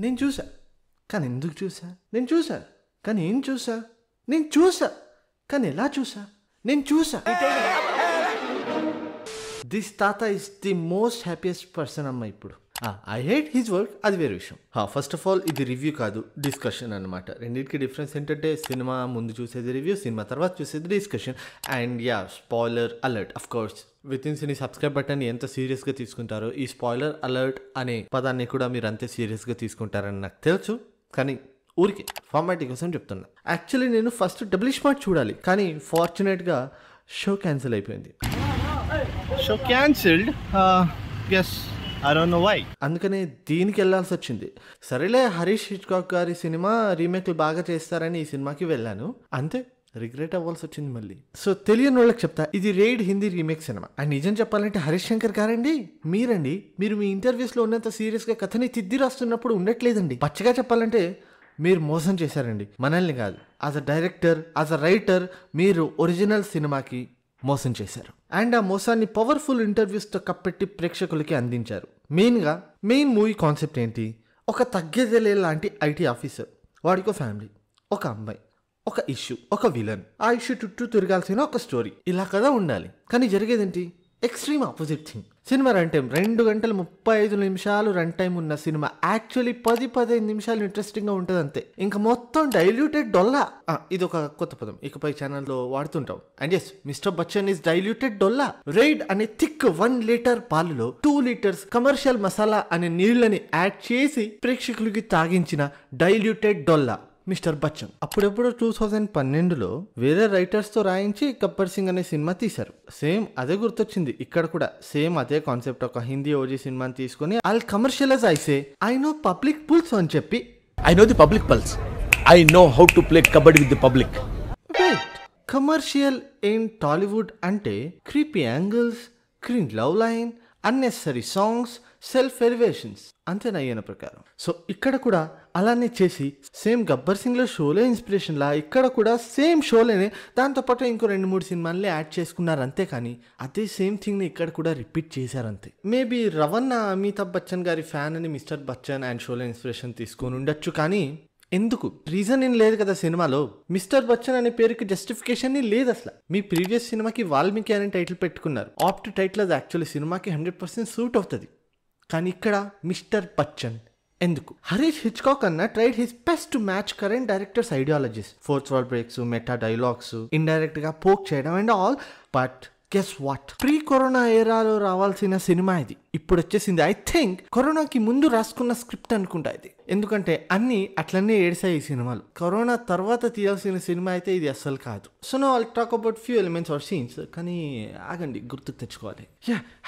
నేను చూసా కానీ ఎందుకు చూసా, నేను చూసా కానీ ఏం చూసా, నేను చూసా కానీ ఎలా చూసా, నేను చూసా. దిస్ తాత is the most happiest person అమ్మ ఇప్పుడు. ఐ హేట్ హిజ్ వర్క్, అది వేరే విషయం. ఫస్ట్ ఆఫ్ ఆల్ ఇది రివ్యూ కాదు, డిస్కషన్ అనమాట. రెండింటికి డిఫరెన్స్ ఏంటంటే సినిమా ముందు చూసేది రివ్యూ, సినిమా తర్వాత చూసేది discussion. And yeah, spoiler alert. Of course with ఇన్స్ ఈ సబ్స్క్రైబ్ బటన్ ఎంత సీరియస్గా తీసుకుంటారో ఈ స్పాయిలర్ అలర్ట్ అనే పదాన్ని కూడా మీరు అంతే సీరియస్గా తీసుకుంటారని నాకు తెలుసు. కానీ ఊరికి ఫార్మాలిటీ కోసం చెప్తున్నా. యాక్చువల్లీ నేను ఫస్ట్ డబుల్ స్మార్ట్ చూడాలి, కానీ ఫార్చునేట్గా షో క్యాన్సిల్ అయిపోయింది. Show cancelled? yes, I don't know why. అందుకనే దీనికి వెళ్ళాల్సి వచ్చింది. సరేలే, హరీష్ హిచ్కాక్ గారి సినిమా రీమేక్లు బాగా చేస్తారని ఈ సినిమాకి వెళ్ళాను, అంతే. రిగ్రెట్ అవ్వాల్సి వచ్చింది మళ్ళీ. సో తెలియని వాళ్ళకి చెప్తా, ఇది Raid Hindi remake cinema. And నిజం చెప్పాలంటే హరీష్ శంకర్ గారండి, మీరు మీ ఇంటర్వ్యూస్లో ఉన్నంత సీరియస్గా కథని తిద్ది రాస్తున్నప్పుడు ఉండట్లేదండి. పచ్చగా చెప్పాలంటే మీరు మోసం చేశారండి, మనల్ని కాదు. As a director, as a writer మీరు ఒరిజినల్ సినిమాకి మోసం చేశారు. అండ్ ఆ మోసాన్ని పవర్ఫుల్ ఇంటర్వ్యూస్తో కప్పెట్టి ప్రేక్షకులకి అందించారు. మెయిన్ మూవీ కాన్సెప్ట్ ఏంటి? ఒక తగ్గేదేలే లాంటి ఐటీ ఆఫీసర్, వాడికో ఫ్యామిలీ, ఒక అమ్మాయి, ఒక ఇష్యూ, ఒక విలన్. ఆ ఇష్యూ చుట్టూ తిరగాల్సిన ఒక స్టోరీ, ఇలా కదా ఉండాలి. కానీ జరిగేదేంటి? Extreme opposite thing. సినిమా రన్ టైం 2 గంటల 35 నిమిషాలు రన్ టైం ఉన్న సినిమా యాక్చువల్లీ 10-15 నిమిషాలు ఇంట్రెస్టింగ్గా ఉంటుంది అంతే. ఇంకా మొత్తం డైల్యూటెడ్ డొల్లా. ఇది ఒక కొత్త పదం ఇకపై ఛానల్లో వాడుతుంటాం. And yes, mister Bachchan is diluted డొల్లా. రైడ్ అనే థిక్ 1 లీటర్ పాలులో 2 లీటర్స్ కమర్షియల్ మసాలా అనే నీళ్లని యాడ్ చేసి ప్రేక్షకులకి తాగించిన డైల్యూటెడ్ డొల్లా మిస్టర్ బచ్చన్. అప్పుడెప్పుడు 2012లో వేరే రైటర్స్తో రాయించి గబ్బర్ సింగ్ అనే సినిమా తీశారు. సేమ్ అదే గుర్తొచ్చింది ఇక్కడ కూడా. సేమ్ అదే కాన్సెప్ట్, ఒక హిందీ ఓజీ సినిమాని తీసుకొని ఆల్ కమర్షియలైజ్ అయితే ఐ నో పబ్లిక్ పుల్స్ అని చెప్పి I know the public pulse. I know how to play kabaddi with the public. Wait, commercial in Tollywood అంటే creepy angles, cringe love line, unnecessary songs, self elevations, అంతేనా ఈయన ప్రకారం? So ఇక్కడ కూడా అలానే చేసి సేమ్ గబ్బర్ సింగ్లో షోలే ఇన్స్పిరేషన్ లా ఇక్కడ కూడా సేమ్ షోలేనే దాంతోపాటు ఇంకో 2-3 సినిమాలే యాడ్ చేసుకున్నారు అంతే. కానీ అదే సేమ్ థింగ్ని ఇక్కడ కూడా రిపీట్ చేశారు అంతే. మేబీ రవణ అమితాబ్ బచ్చన్ గారి ఫ్యాన్ అని mister Bachchan and Sholay inspiration తీసుకొని ఉండొచ్చు. కానీ ఎందుకు? రీజన్ ఏం లేదు కదా సినిమాలో. మిస్టర్ బచ్చన్ అనే పేరుకి జస్టిఫికేషన్ లేదు అసలు. మీ ప్రీవియస్ సినిమాకి వాల్మీకి అనే టైటిల్ పెట్టుకున్నారు. ఆప్ట్ టైటిల్ అది యాక్చువల్లీ సినిమాకి 100% సూట్ అవుతుంది. కానీ ఇక్కడ మిస్టర్ బచ్చన్ ఎందుకు? హరీష్ హిచ్కాక్ అన్న tried his best to match current directors ideologies, fourth wall breaks, meta dialogues, indirect గా పోక్ చేయడం and all. But guess what? Pre corona ఏరాలో రావాల్సిన సినిమా ఇది ఇప్పుడు వచ్చేసింది. ఐ థింక్ కరోనాకి ముందు రాసుకున్న స్క్రిప్ట్ అనుకుంటా ఇది. ఎందుకంటే అన్ని అట్లనే ఏడ్చాయి ఈ సినిమాలు. కరోనా తర్వాత తీయాల్సిన సినిమా అయితే ఇది అస్సలు కాదు. So no I'll talk about few elements or scenes. కానీ ఆగండి, గుర్తుకు తెచ్చుకోవాలి.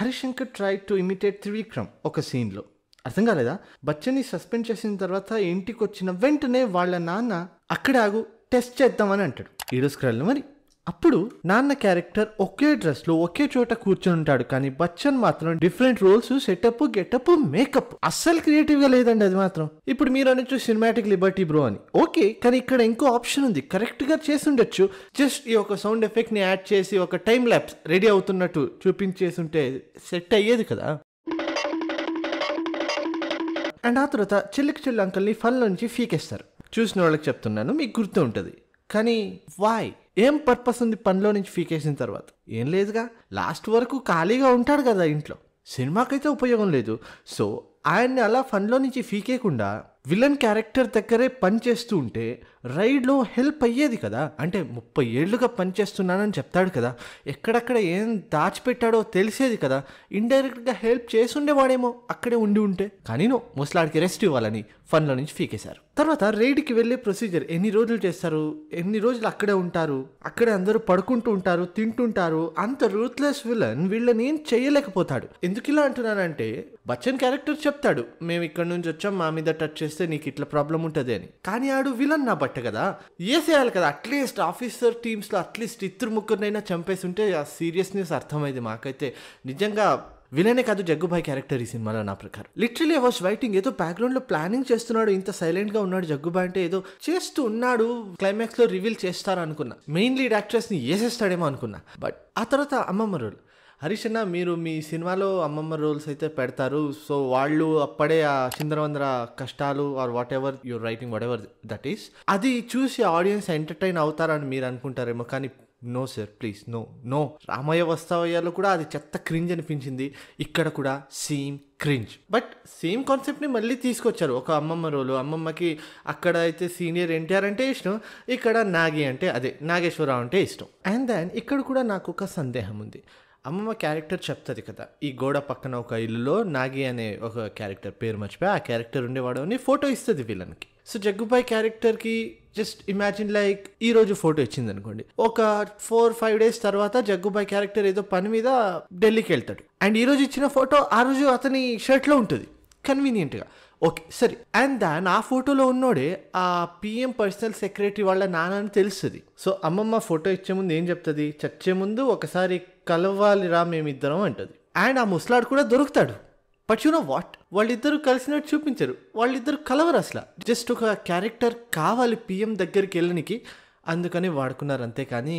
Harish Shankar try to imitate Trivikram ఒక సీన్లో. అర్థం కాలేదా? బచ్చన్ని సస్పెండ్ చేసిన తర్వాత ఇంటికి వచ్చిన వెంటనే వాళ్ళ నాన్న అక్కడ ఆగు, టెస్ట్ చేద్దామని అంటాడు. ఈడోస్క్రాల్ మరి. అప్పుడు నాన్న క్యారెక్టర్ ఒకే డ్రెస్ లో ఒకే చోట కూర్చొని ఉంటాడు. కానీ బచ్చన్ మాత్రం different roles, setup, getup, makeup. అస్సలు క్రియేటివ్ గా లేదండి అది మాత్రం. ఇప్పుడు మీరు అనొచ్చు సినిమాటిక్ లిబర్టీ బ్రో అని. ఓకే, కానీ ఇక్కడ ఇంకో ఆప్షన్ ఉంది. కరెక్ట్ గా చేసి ఉండొచ్చు. జస్ట్ ఈ ఒక సౌండ్ ఎఫెక్ట్ ని యాడ్ చేసి ఒక టైం ల్యాప్స్ రెడీ అవుతున్నట్టు చూపించేస్తుంటే సెట్ అయ్యేది కదా. అండ్ ఆ తర్వాత చెల్లికి చెల్లి అంకల్ని ఫన్ నుంచి ఫీకేస్తారు. చూసిన వాళ్ళకి చెప్తున్నాను, మీకు గుర్తు ఉంటుంది. కానీ వై? ఏం పర్పస్ ఉంది పనిలో నుంచి ఫీకేసిన తర్వాత? ఏం లేదుగా, లాస్ట్ వరకు ఖాళీగా ఉంటాడు కదా ఇంట్లో, సినిమాకైతే ఉపయోగం లేదు. సో ఆయన్ని అలా ఫన్లో నుంచి ఫీకేయకుండా విలన్ క్యారెక్టర్ దగ్గరే పని చేస్తూ ఉంటే రైడ్లో హెల్ప్ అయ్యేది కదా. అంటే 30 ఏళ్లుగా పనిచేస్తున్నానని చెప్తాడు కదా, ఎక్కడక్కడ ఏం దాచిపెట్టాడో తెలిసేది కదా. ఇండైరెక్ట్గా హెల్ప్ చేసుండేవాడేమో అక్కడే ఉండి ఉంటే. కానీ ముసలాడికి రెస్ట్ ఇవ్వాలని ఫన్లో నుంచి ఫీకేశారు. తర్వాత రైడ్కి వెళ్ళే ప్రొసీజర్ ఎన్ని రోజులు చేస్తారు, ఎన్ని రోజులు అక్కడే ఉంటారు, అక్కడే అందరూ పడుకుంటూ ఉంటారు, తింటుంటారు. అంత రూత్లెస్ విలన్ వీళ్ళని ఏం చేయలేకపోతాడు. ఎందుకు ఇలా అంటున్నానంటే బచ్చన్ క్యారెక్టర్ చెప్తాడు, మేము ఇక్కడ నుంచి వచ్చాం, మా మీద టచ్ చేస్తే నీకు ఇట్లా ప్రాబ్లం ఉంటుంది అని. కానీ ఆడు విలన్ నా బట్ట కదా, వేసేయాలి కదా. అట్లీస్ట్ ఆఫీసర్ టీమ్స్లో అట్లీస్ట్ 2-3 చంపేసి ఉంటే ఆ సీరియస్నెస్ అర్థమైంది మాకైతే. నిజంగా విలనే కాదు జగ్గుబాయ్ క్యారెక్టర్ ఈ సినిమాలో నా ప్రకారం. లిటరలీ ఐ వాస్ వెయిటింగ్, ఏదో బ్యాక్గ్రౌండ్ లో ప్లానింగ్ చేస్తున్నాడు, ఇంత సైలెంట్ గా ఉన్నాడు జగ్గుబాయ్ అంటే ఏదో చేస్తూ ఉన్నాడు, క్లైమాక్స్ లో రివీల్ చేస్తారు అనుకున్నా. మెయిన్ లీడ్ యాక్ట్రెస్ ని వేసేస్తాడేమో అనుకున్నా. బట్ ఆ తర్వాత అమ్మమ్మ రోల్ హరీష్ అన్న, మీరు మీ సినిమాలో అమ్మమ్మ రోల్స్ అయితే పెడతారు. సో వాళ్ళు అప్పుడే ఆ చిందరవందర కష్టాలు or whatever your writing, whatever that is, అది చూసి ఆడియన్స్ ఎంటర్టైన్ అవుతారని మీరు అనుకుంటారేమో. కానీ no sir, please no no. Ramayya వస్తావయ్యలో కూడా అది చెత్త క్రింజ్ అనిపించింది. ఇక్కడ కూడా సేమ్ క్రింజ్. బట్ సేమ్ కాన్సెప్ట్ని మళ్ళీ తీసుకొచ్చారు. ఒక అమ్మమ్మ రోలు, అమ్మమ్మకి అక్కడ అయితే సీనియర్ ఎన్టీఆర్ అంటే ఇష్టం, ఇక్కడ నాగి అంటే అదే నాగేశ్వరరావు అంటే ఇష్టం. అండ్ దెన్ ఇక్కడ కూడా నాకు ఒక సందేహం ఉంది. అమ్మమ్మ క్యారెక్టర్ చెప్తుంది కదా, ఈ గోడ పక్కన ఒక ఇల్లులో నాగి అనే ఒక క్యారెక్టర్, పేరు మర్చిపోయి, ఆ క్యారెక్టర్ ఉండేవాడు అని ఫోటో ఇస్తుంది విలన్కి. సో జగ్గుబాయ్ క్యారెక్టర్కి జస్ట్ ఇమాజిన్ లైక్ ఈ రోజు ఫోటో ఇచ్చింది అనుకోండి, ఒక 4-5 days తర్వాత జగ్గుబాయ్ క్యారెక్టర్ ఏదో పని మీద ఢిల్లీకి వెళ్తాడు, అండ్ ఈ రోజు ఇచ్చిన ఫోటో ఆ రోజు అతని షర్ట్లో ఉంటుంది కన్వీనియంట్గా. ఓకే సరే. అండ్ దాన్ ఆ ఫోటోలో ఉన్నోడే ఆ పిఎం పర్సనల్ సెక్రటరీ వాళ్ళ నాన్న అని తెలుస్తుంది. సో అమ్మమ్మ ఫోటో ఇచ్చే ముందు ఏం చెప్తుంది, చచ్చే ముందు ఒకసారి కలవాలిరా మేమిద్దరం అంటుంది. అండ్ ఆ ముసలాడు కూడా దొరుకుతాడు. బట్ యు నో వాట్, వాళ్ళిద్దరూ కలిసినట్టు చూపించరు, వాళ్ళిద్దరు కలవరు అసలు. జస్ట్ ఒక క్యారెక్టర్ కావాలి పిఎం దగ్గరికి వెళ్ళనికి, అందుకని వాడుకున్నారు అంతే. కానీ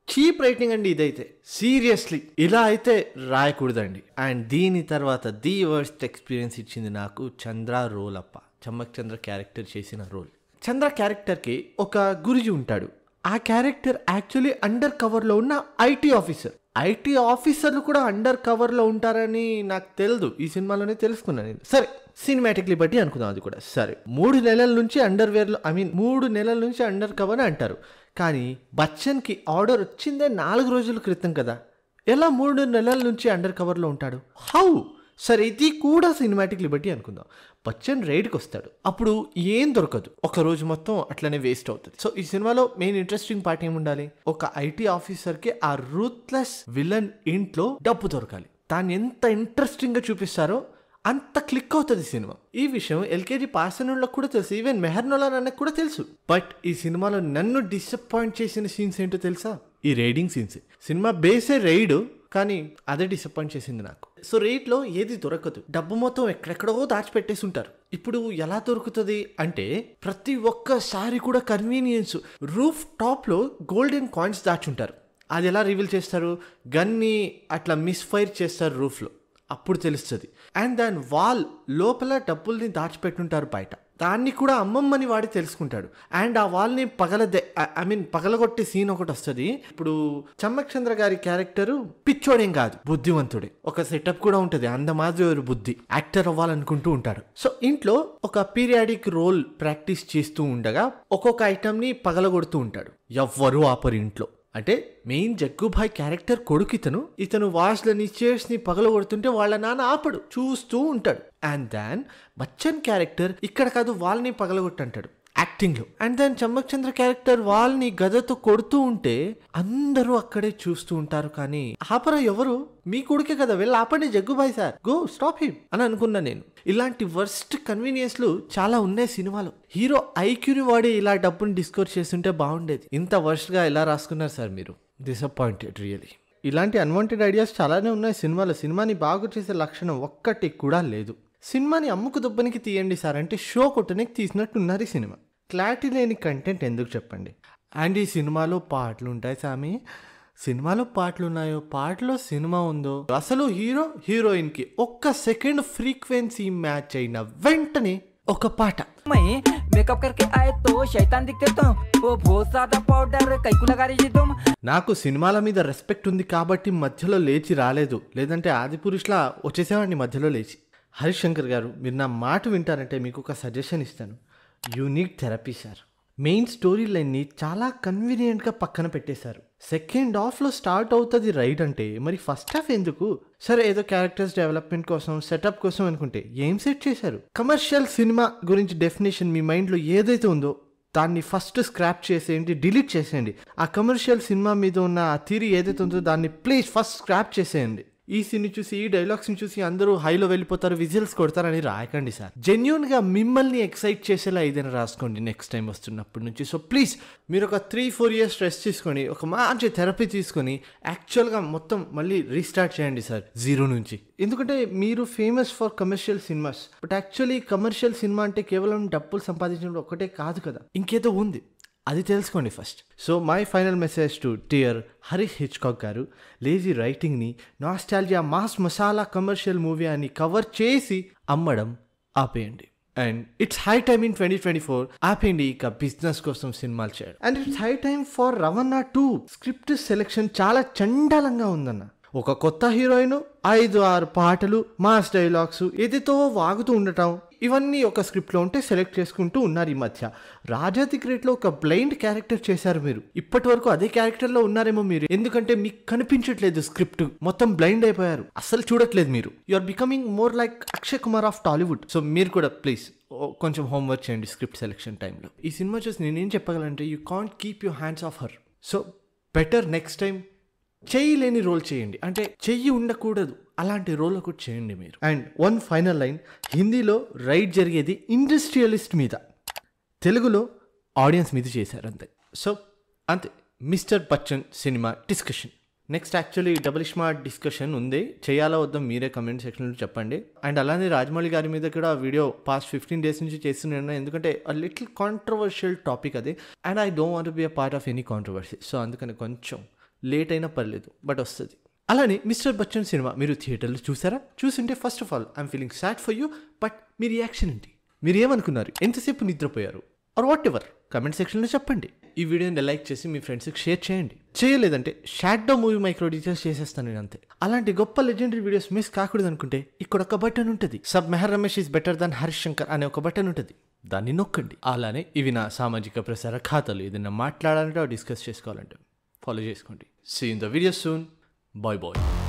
చీప్ రైటింగ్ అండి ఇదైతే. సీరియస్లీ ఇలా అయితే రాయకూడదండి. అండ్ దీని తర్వాత ది వర్స్ట్ ఎక్స్పీరియన్స్ ఇచ్చింది నాకు చంద్ర రోల్ అప్ప. చమ్మక్ చంద్ర క్యారెక్టర్ చేసిన రోల్. చంద్ర క్యారెక్టర్కి ఒక గురుజీ ఉంటాడు. ఆ క్యారెక్టర్ యాక్చువల్లీ అండర్ కవర్లో ఉన్న ఐటీ ఆఫీసర్. ఐటీ ఆఫీసర్లు కూడా అండర్ కవర్లో ఉంటారని నాకు తెలియదు, ఈ సినిమాలోనే తెలుసుకున్నాను నేను. సరే, సినిమాటిక్లీ బట్టి అనుకుందాం అది కూడా. సరే, 3 నెలల నుంచి అండర్వేర్లో, 3 నెలల నుంచి అండర్ కవర్ అంటారు. కానీ బచ్చన్కి ఆర్డర్ వచ్చిందే 4 రోజుల క్రితం కదా, ఎలా 3 నెలల నుంచి అండర్ కవర్లో ఉంటాడు? హౌ? సరే, ఇది కూడా సినిమాటిక్ లిబర్టీ అనుకుందాం. బచ్చన్ రైడ్కి వస్తాడు, అప్పుడు ఏం దొరకదు, ఒక రోజు మొత్తం అట్లనే వేస్ట్ అవుతుంది. సో ఈ సినిమాలో మెయిన్ ఇంట్రెస్టింగ్ పార్ట్ ఏముండాలి, ఒక ఐటీ ఆఫీసర్కి ఆ రూత్లెస్ విలన్ ఇంట్లో డబ్బు దొరకాలి. దాన్ని ఎంత ఇంట్రెస్టింగ్గా చూపిస్తారో అంత క్లిక్ అవుతుంది సినిమా. ఈ విషయం ఎల్కేజీ పాసనులకు కూడా తెలుసు, ఈవెన్ మెహర్నోలాన్ అన్నకు కూడా తెలుసు. బట్ ఈ సినిమాలో నన్ను డిసప్పాయింట్ చేసిన సీన్స్ ఏంటో తెలుసా? ఈ రైడింగ్ సీన్స్. సినిమా బేసే రైడ్, కానీ అదే డిసప్పాయింట్ చేసింది నాకు. సో రైడ్లో ఏది దొరకదు, డబ్బు మొత్తం ఎక్కడెక్కడో దాచిపెట్టేసి ఉంటారు. ఇప్పుడు ఎలా దొరుకుతుంది అంటే, ప్రతి ఒక్కసారి కూడా కన్వీనియన్స్, రూఫ్ టాప్లో గోల్డెన్ కాయిన్స్ దాచుంటారు. అది ఎలా రివీల్ చేస్తారు, గన్ని అట్లా మిస్ఫైర్ చేస్తారు రూఫ్లో, అప్పుడు తెలుస్తుంది. అండ్ దాని వాల్ లోపల డబ్బుల్ని దాచిపెట్టుంటారు బయట, దాన్ని కూడా అమ్మమ్మని వాడి తెలుసుకుంటాడు. అండ్ ఆ వాల్ని పగలగొట్టే సీన్ ఒకటి వస్తుంది. ఇప్పుడు చమ్మక్ చంద్ర గారి క్యారెక్టరు పిచ్చోడేం కాదు, బుద్ధివంతుడే. ఒక సెటప్ కూడా ఉంటుంది, అందమాదిరి బుద్ధి, యాక్టర్ అవ్వాలనుకుంటూ ఉంటాడు. సో ఇంట్లో ఒక పీరియాడిక్ రోల్ ప్రాక్టీస్ చేస్తూ ఉండగా ఒక్కొక్క ఐటమ్ని పగలగొడుతూ ఉంటాడు. ఎవ్వరూ ఆపరు ఇంట్లో. అంటే మెయిన్ జగ్గుభాయ్ క్యారెక్టర్ కొడుకు ఇతను వాష్లని చైర్స్ని పగలగొడుతుంటే వాళ్ళ నాన్న ఆపడు, చూస్తూ ఉంటాడు. అండ్ దాన్ బచ్చన్ క్యారెక్టర్ ఇక్కడ కాదు వాళ్ళని పగలగొట్టంటాడు యాక్టింగ్లో. And than Chammak Chandra character వాళ్ళని గదతో కొడుతూ ఉంటే అందరూ అక్కడే చూస్తూ ఉంటారు. కానీ ఆపరా ఎవరు, మీ కొడుకే కదా, వెళ్ళి ఆపండి Jaggu Bhai sir, go stop him అని అనుకున్నా నేను. ఇలాంటి వర్స్ట్ కన్వీనియన్స్లు చాలా ఉన్నాయి సినిమాలో. హీరో ఐక్యూని వాడి ఇలా డబ్బుని డిస్కవర్ చేస్తుంటే బాగుండేది. ఇంత వర్స్ట్గా ఎలా రాసుకున్నారు సార్ మీరు? Disappointed really. ఇలాంటి అన్వాంటెడ్ ఐడియాస్ చాలానే ఉన్నాయి సినిమాలో. సినిమాని బాగు చేసే లక్షణం ఒక్కటి కూడా లేదు. సినిమాని అమ్ముకు దుబ్బనికి తీయండి సార్ అంటే షో కొట్టడానికి తీసినట్టున్నారు ఈ సినిమా. క్లారిటీ లేని కంటెంట్ ఎందుకు చెప్పండి. అండ్ ఈ సినిమాలో పాటలు ఉంటాయి సామి, సినిమాలో పాటలు ఉన్నాయో, పాటలో సినిమా ఉందో, అసలు హీరో హీరోయిన్కి ఒక్క సెకండ్ ఫ్రీక్వెన్సీ మ్యాచ్ అయిన వెంటనే ఒక పాట. నాకు సినిమాల మీద రెస్పెక్ట్ ఉంది కాబట్టి మధ్యలో లేచి రాలేదు, లేదంటే ఆదిపురుషులా వచ్చేసేవాడిని మధ్యలో లేచి. హరీష్ శంకర్ గారు, మీరు నా మాట వింటారంటే మీకు ఒక సజెషన్ ఇస్తాను. You need therapy sir. Main story లైన్ని చాలా కన్వీనియంట్గా పక్కన పెట్టేశారు. సెకండ్ హాఫ్లో స్టార్ట్ అవుతుంది రైడ్ అంటే, మరి ఫస్ట్ హాఫ్ ఎందుకు? సరే, ఏదో క్యారెక్టర్స్ డెవలప్మెంట్ కోసం, సెటప్ కోసం అనుకుంటే ఏం సెట్ చేశారు? కమర్షియల్ సినిమా గురించి డెఫినేషన్ మీ మైండ్లో ఏదైతే ఉందో దాన్ని ఫస్ట్ స్క్రాప్ చేసేయండి, డిలీట్ చేసేయండి. ఆ కమర్షియల్ సినిమా మీద ఉన్న ఆ థియరీ ఏదైతే ఉందో దాన్ని ప్లీజ్ ఫస్ట్ స్క్రాప్ చేసేయండి. ఈ సీన్ని చూసి, ఈ డైలాగ్స్ని చూసి అందరూ హైలో వెళ్ళిపోతారు, విజిల్స్ కొడతారని రాయకండి సార్. జెన్యూన్గా మిమ్మల్ని ఎక్సైట్ చేసేలా ఏదైనా రాసుకోండి నెక్స్ట్ టైం వస్తున్నప్పటి నుంచి. సో ప్లీజ్ మీరు ఒక 3-4 years స్ట్రెస్ తీసుకొని, ఒక మంచి థెరపీ తీసుకొని యాక్చువల్గా మొత్తం మళ్ళీ రీస్టార్ట్ చేయండి సార్, 0 నుంచి. ఎందుకంటే మీరు famous for commercial cinemas, but actually commercial cinema అంటే కేవలం డబ్బులు సంపాదించడం ఒకటే కాదు కదా, ఇంకేదో ఉంది. అది తెలుసుకోండి first. So my final message to dear Harish Hitchcock గారు, లేజీ రైటింగ్ని nostalgia mass masala commercial movie అని కవర్ చేసి అమ్మడం ఆపేయండి. And it's high time in 2024 ఆపేయండి ఇక బిజినెస్ కోసం సినిమాలు చేయడం. And it's high time for Ravana 2. Script selection చాలా చండాలంగా ఉందన్న. ఒక కొత్త హీరోయిన్, 5-6 పాటలు, మాస్ డైలాగ్స్, ఏదితో వాగుతూ ఉండటం, ఇవన్నీ ఒక స్క్రిప్ట్లో ఉంటే సెలెక్ట్ చేసుకుంటూ ఉన్నారు ఈ మధ్య. రాజా ది గ్రేట్లో ఒక బ్లైండ్ క్యారెక్టర్ చేశారు మీరు. ఇప్పటి వరకు అదే క్యారెక్టర్లో ఉన్నారేమో మీరు, ఎందుకంటే మీకు కనిపించట్లేదు స్క్రిప్ట్, మొత్తం బ్లైండ్ అయిపోయారు, అస్సలు చూడట్లేదు మీరు. You are becoming more like Akshay Kumar of Tollywood. So మీరు కూడా ప్లీజ్ కొంచెం హోంవర్క్ చేయండి స్క్రిప్ట్ సెలెక్షన్ టైంలో. ఈ సినిమా చూసి నేనేం చెప్పగలంటే, you can't keep your hands off her. So better next time చెయ్యి లేని రోల్ చేయండి, అంటే చెయ్యి ఉండకూడదు అలాంటి రోల్ ఒకటి చేయండి మీరు. అండ్ వన్ ఫైనల్ లైన్, హిందీలో రైడ్ జరిగేది ఇండస్ట్రియలిస్ట్ మీద, తెలుగులో ఆడియన్స్ మీద చేశారు అంతే. సో అంతే, mister Bachchan cinema discussion. Next actually double smart discussion ఉంది, చేయాలా వద్దాం మీరే కమెంట్ సెక్షన్లో చెప్పండి. అండ్ అలానే రాజమౌళి గారి మీద కూడా వీడియో పాస్ట్ 15 days నుంచి చేస్తున్నాను, ఎందుకంటే అ లిటిల్ కాంట్రవర్షియల్ టాపిక్ అది. And I don't want be a part of any controversy. So అందుకని కొంచెం లేట్ అయినా పర్లేదు, బట్ వస్తుంది. అలానే మిస్టర్ బచ్చన్ సినిమా మీరు థియేటర్లో చూసారా? చూసింటే first half all I'm feeling sad for you, but మీ రియాక్షన్ ఏంటి? మీరు ఏమనుకున్నారు? ఎంతసేపు నిద్రపోయారు? ఆర్ వాట్ ఎవర్ కమెంట్ సెక్షన్లో చెప్పండి. ఈ వీడియోని లైక్ చేసి మీ ఫ్రెండ్స్కి షేర్ చేయండి. చేయలేదంటే షాడో మూవీ మైక్రో డీటెయిల్స్ చేసేస్తాను నేను అంతే. అలాంటి గొప్ప లెజెండరీ వీడియోస్ మిస్ కాకూడదు అనుకుంటే ఇక్కడ ఒక బటన్ ఉంటుంది, సబ్ Mehar Ramesh is better than Harish Shankar అనే ఒక బటన్ ఉంటుంది, దాన్ని నొక్కండి. అలానే ఇవి నా సామాజిక ప్రసార ఖాతాలు, ఏదైనా మాట్లాడాలంటే డిస్కస్ చేసుకోవాలంటే ఫాలో చేసుకోండి. See you in the video soon. Bye bye.